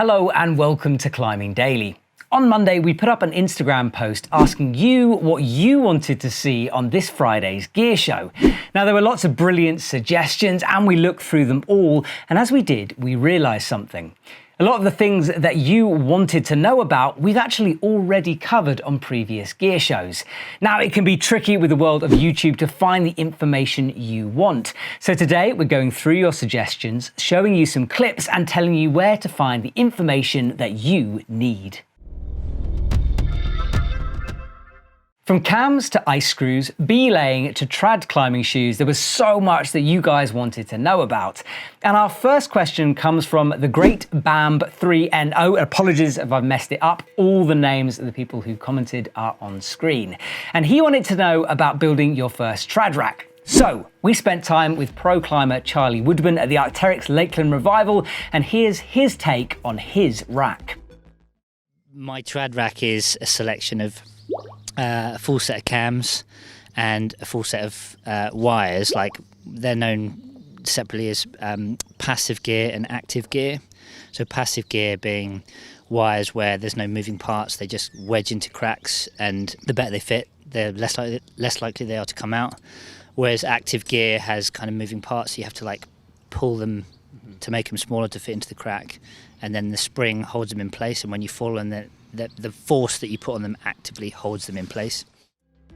Hello and welcome to Climbing Daily. On Monday, we put up an Instagram post asking you what you wanted to see on this Friday's gear show. Now, there were lots of brilliant suggestions and we looked through them all. And as we did, we realized something. A lot of the things that you wanted to know about, we've actually already covered on previous gear shows. Now, it can be tricky with the world of YouTube to find the information you want. So today we're going through your suggestions, showing you some clips and telling you where to find the information that you need. From cams to ice screws, belaying to trad climbing shoes, there was so much that you guys wanted to know about. And our first question comes from the great Bamb3NO. Apologies if I've messed it up. All the names of the people who commented are on screen. And he wanted to know about building your first trad rack. So we spent time with pro climber Charlie Woodman at the Arc'teryx Lakeland Revival, and here's his take on his rack. My trad rack is a selection of a full set of cams and a full set of wires. Like, they're known separately as passive gear and active gear. So passive gear being wires where there's no moving parts, they just wedge into cracks, and the better they fit, the less likely they are to come out. Whereas active gear has kind of moving parts, so you have to like pull them to make them smaller to fit into the crack, and then the spring holds them in place, and when you fall on the force that you put on them actively holds them in place.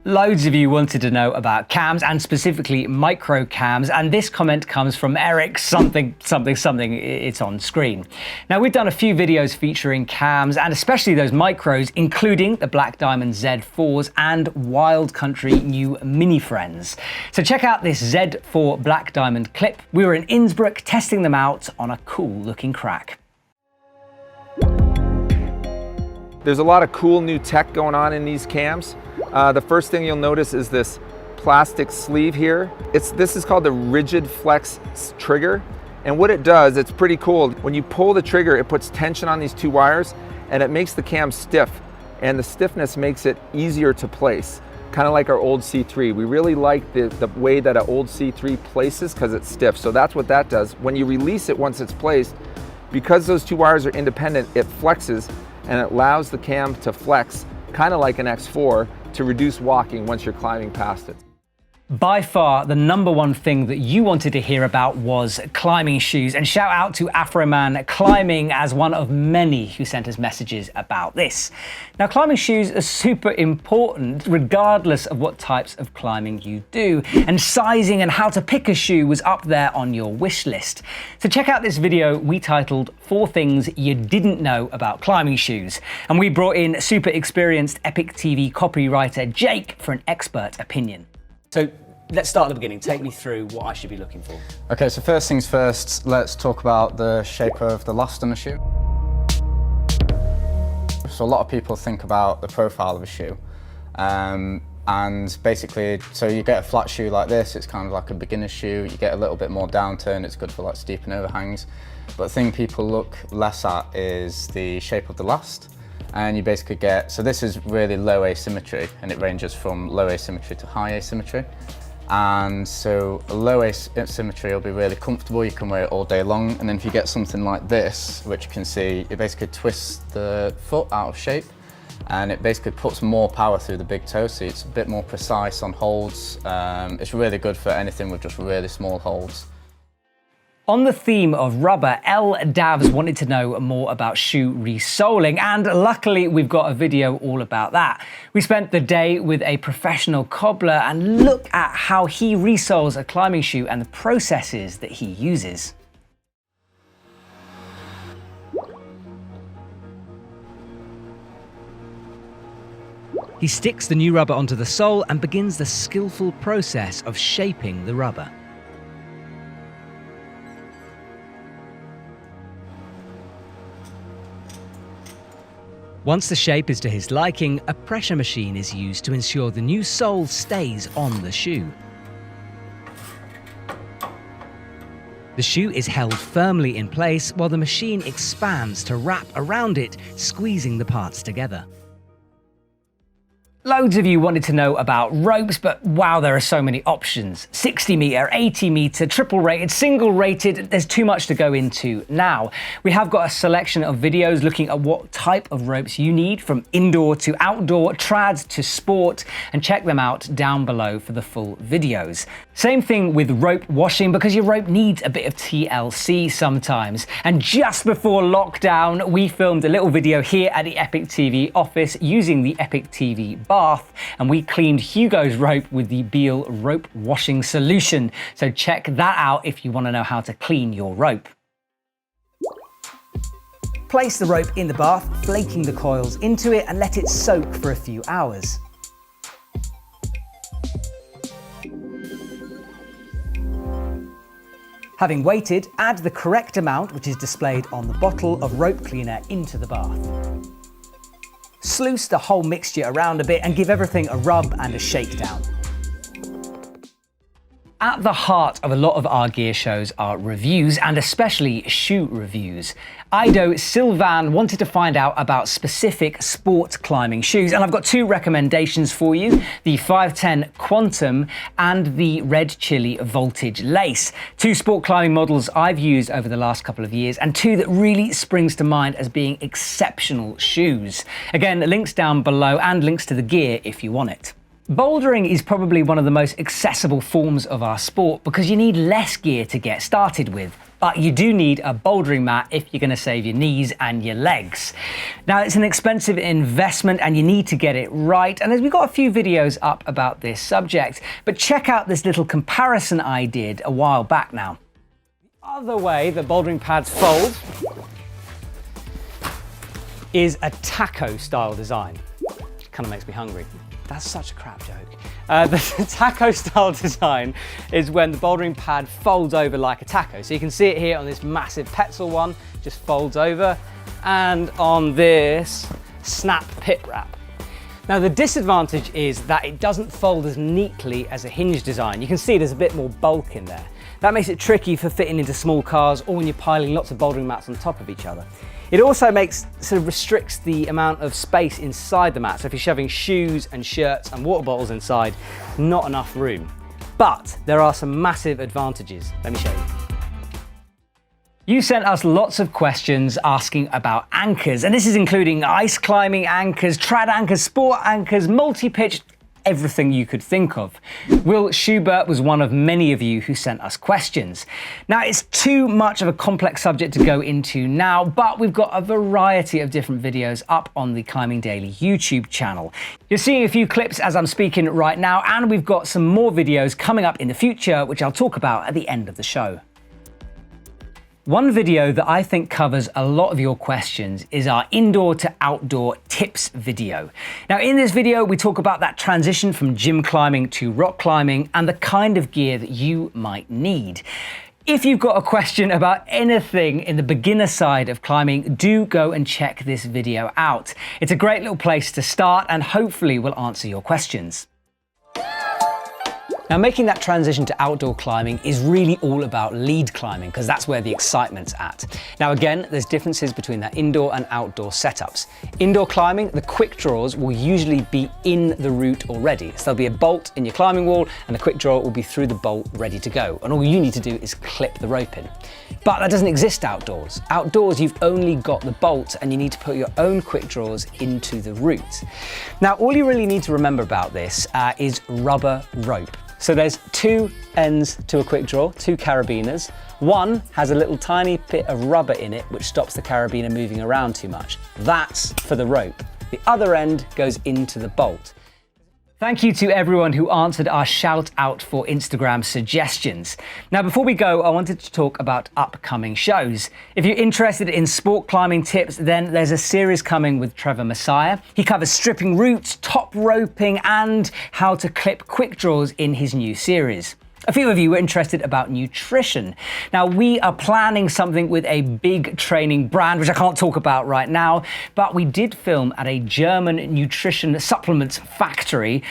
Loads of you wanted to know about cams and specifically micro cams, and this comment comes from Eric something, it's on screen. Now, we've done a few videos featuring cams and especially those micros, including the Black Diamond Z4s and Wild Country new Mini Friends. So check out this Z4 Black Diamond clip. We were in Innsbruck testing them out on a cool looking crack. There's a lot of cool new tech going on in these cams. The first thing you'll notice is this plastic sleeve here. This is called the Rigid Flex trigger. And what it does, it's pretty cool. When you pull the trigger, it puts tension on these two wires and it makes the cam stiff. And the stiffness makes it easier to place, kind of like our old C3. We really like the way that an old C3 places because it's stiff. So that's what that does. When you release it once it's placed, because those two wires are independent, it flexes and it allows the cam to flex, kind of like an X4, to reduce walking once you're climbing past it. By far, the number one thing that you wanted to hear about was climbing shoes, and shout out to Afroman Climbing as one of many who sent us messages about this. Now, climbing shoes are super important regardless of what types of climbing you do, and sizing and how to pick a shoe was up there on your wish list. So check out this video we titled 4 Things You Didn't Know About Climbing Shoes, and we brought in super experienced EpicTV copywriter Jake for an expert opinion. So let's start at the beginning. Take me through what I should be looking for. Okay, so first things first, let's talk about the shape of the last on the shoe. So a lot of people think about the profile of a shoe. And basically, so you get a flat shoe like this, it's kind of like a beginner shoe. You get a little bit more downturn, it's good for like steep and overhangs. But the thing people look less at is the shape of the last. And you basically get, so this is really low asymmetry, and it ranges from low asymmetry to high asymmetry. And so low asymmetry will be really comfortable, you can wear it all day long. And then if you get something like this, which you can see, it basically twists the foot out of shape, and it basically puts more power through the big toe, so it's a bit more precise on holds. It's really good for anything with just really small holds. On the theme of rubber, L Davs wanted to know more about shoe resoling, and luckily we've got a video all about that. We spent the day with a professional cobbler and look at how he resoles a climbing shoe and the processes that he uses. He sticks the new rubber onto the sole and begins the skillful process of shaping the rubber. Once the shape is to his liking, a pressure machine is used to ensure the new sole stays on the shoe. The shoe is held firmly in place while the machine expands to wrap around it, squeezing the parts together. Loads of you wanted to know about ropes, but wow, there are so many options. 60 meter, 80 meter, triple rated, single rated, there's too much to go into now. We have got a selection of videos looking at what type of ropes you need, from indoor to outdoor, trad to sport, and check them out down below for the full videos. Same thing with rope washing, because your rope needs a bit of TLC sometimes. And just before lockdown, we filmed a little video here at the EpicTV office using the EpicTV bath, and we cleaned Hugo's rope with the Beal rope washing solution. So check that out if you want to know how to clean your rope. Place the rope in the bath, flaking the coils into it, and let it soak for a few hours. Having waited, add the correct amount, which is displayed on the bottle, of rope cleaner into the bath. Sluice the whole mixture around a bit and give everything a rub and a shakedown. At the heart of a lot of our gear shows are reviews, and especially shoe reviews. Ido Sylvan wanted to find out about specific sport climbing shoes, and I've got two recommendations for you: the 510 Quantum and the Red Chili Voltage Lace. Two sport climbing models I've used over the last couple of years, and two that really springs to mind as being exceptional shoes. Again, links down below and links to the gear if you want it. Bouldering is probably one of the most accessible forms of our sport because you need less gear to get started with, but you do need a bouldering mat if you're going to save your knees and your legs. Now, it's an expensive investment and you need to get it right, and we've got a few videos up about this subject, but check out this little comparison I did a while back now. The other way that bouldering pads fold is a taco style design. Kind of makes me hungry. That's such a crap joke. The taco style design is when the bouldering pad folds over like a taco. So you can see it here on this massive Petzl one, just folds over, and on this snap pit wrap. Now, the disadvantage is that it doesn't fold as neatly as a hinge design. You can see there's a bit more bulk in there. That makes it tricky for fitting into small cars or when you're piling lots of bouldering mats on top of each other. It also restricts the amount of space inside the mat. So if you're shoving shoes and shirts and water bottles inside, not enough room. But there are some massive advantages. Let me show you. You sent us lots of questions asking about anchors, and this is including ice climbing anchors, trad anchors, sport anchors, multi-pitch, everything you could think of. Will Schubert was one of many of you who sent us questions. Now, it's too much of a complex subject to go into now, but we've got a variety of different videos up on the Climbing Daily YouTube channel. You're seeing a few clips as I'm speaking right now, and we've got some more videos coming up in the future, which I'll talk about at the end of the show. One video that I think covers a lot of your questions is our indoor to outdoor tips video. Now, in this video, we talk about that transition from gym climbing to rock climbing and the kind of gear that you might need. If you've got a question about anything in the beginner side of climbing, do go and check this video out. It's a great little place to start and hopefully will answer your questions. Now, making that transition to outdoor climbing is really all about lead climbing because that's where the excitement's at. Now, again, there's differences between that indoor and outdoor setups. Indoor climbing, the quick draws will usually be in the route already. So there'll be a bolt in your climbing wall and the quick draw will be through the bolt ready to go. And all you need to do is clip the rope in. But that doesn't exist outdoors. Outdoors, you've only got the bolt and you need to put your own quick draws into the route. Now, all you really need to remember about this is rubber rope. So there's two ends to a quick draw, two carabiners. One has a little tiny bit of rubber in it which stops the carabiner moving around too much. That's for the rope. The other end goes into the bolt. Thank you to everyone who answered our shout out for Instagram suggestions. Now, before we go, I wanted to talk about upcoming shows. If you're interested in sport climbing tips, then there's a series coming with Trevor Messiah. He covers stripping routes, top roping, and how to clip quick draws in his new series. A few of you were interested about nutrition. Now, we are planning something with a big training brand, which I can't talk about right now, but we did film at a German nutrition supplements factory,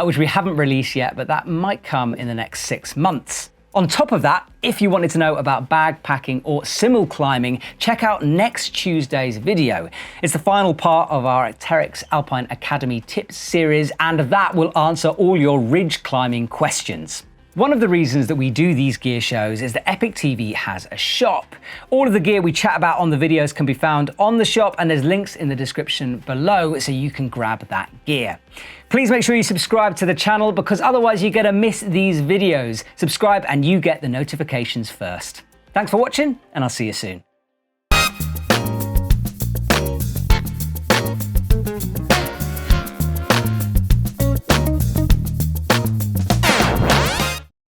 which we haven't released yet, but that might come in the next 6 months. On top of that, if you wanted to know about bagpacking or simul climbing, check out next Tuesday's video. It's the final part of our Terex Alpine Academy tips series, and that will answer all your ridge climbing questions. One of the reasons that we do these gear shows is that EpicTV has a shop. All of the gear we chat about on the videos can be found on the shop, and there's links in the description below so you can grab that gear. Please make sure you subscribe to the channel, because otherwise you're gonna miss these videos. Subscribe and you get the notifications first. Thanks for watching, and I'll see you soon.